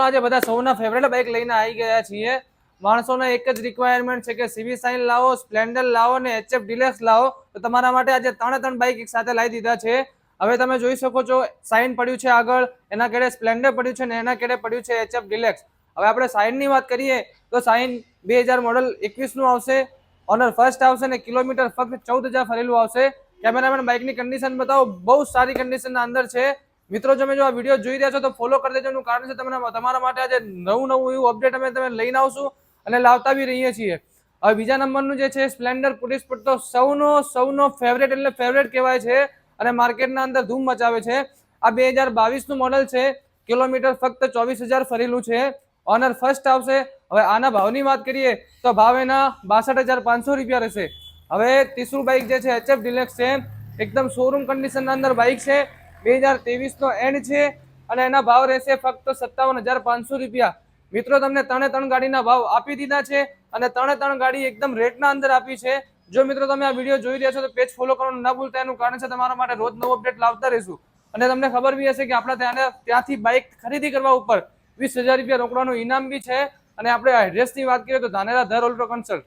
આજે બધા સૌના ફેવરેટ બાઇક લઈને આવી ગયા છીએ। માણસોને એક જ રિક્વાયરમેન્ટ છે કે સીવી સાઇન લાવો, સ્પ્લેન્ડર લાવો ને HF ડિલેક્સ લાવો। તો તમારા માટે આજે ત્રણ બાઇક એક સાથે લાવી દીધા છે। હવે તમે જોઈ શકો છો સાઇન પડ્યું છે આગળ, એના કેડે સ્પ્લેન્ડર પડ્યું છે ને એના કેડે પડ્યું છે HF ડિલેક્સ। હવે આપણે સાઇનની વાત કરીએ તો સાઇન 2000 મોડલ 21 નું આવશે, ઓનર ફર્સ્ટ આવશે ને કિલોમીટર ફક્ત 14,000 ફરેલું આવશે। કેમેરામેન બાઇકની કન્ડિશન બતાવો, બહુ સારી કન્ડિશનના અંદર છે। મિત્રો તમે જો આ વિડીયો જોઈ રહ્યા છો તો ફોલો કરી દેજો, કારણ છે તમારા માટે આજે નવું એવું અપડેટ અમે તમે લઈને આવશું અને લાવતા બી રહીએ છીએ। હવે બીજા નંબરનું જે છે સ્પ્લેન્ડર પુલિસ તો સૌનો ફેવરેટ એટલે ફેવરેટ કહેવાય છે અને માર્કેટના અંદર ધૂમ મચાવે છે। આ 2022 નું મોડલ છે, કિલોમીટર ફક્ત 24,000 ફરેલું છે, ઓનર ફર્સ્ટ આવશે। હવે આના ભાવની વાત કરીએ તો ભાવ એના 62,500 રૂપિયા રહેશે। હવે ત્રીસરું બાઇક જે છે HF ડિલેક્સ છે, એકદમ શોરૂમ કન્ડિશનના અંદર બાઇક છે, 2023 નો એન્ડ છે અને એના ભાવ રહેશે ફક્ત 57,500 રૂપિયા। મિત્રો તમને ત્રણ ગાડીના ભાવ આપી દીધા છે અને ત્રણ ગાડી એકદમ રેટના અંદર આપી છે। જો મિત્રો તમે આ વિડીયો જોઈ રહ્યા છો તો પેજ ફોલો કરવાનું ના ભૂલતા, એનું કારણ છે તમારા માટે રોજ નવો અપડેટ લાવતા રહીશું। અને તમને ખબર બી હશે કે આપણે ત્યાંથી બાઇક ખરીદી કરવા ઉપર 20,000 રૂપિયા રોકડાનું ઇનામ બી છે। અને આપણે એડ્રેસની વાત કરીએ તો ધાનેરા ધ રોલ્ટો કન્સલ્ટ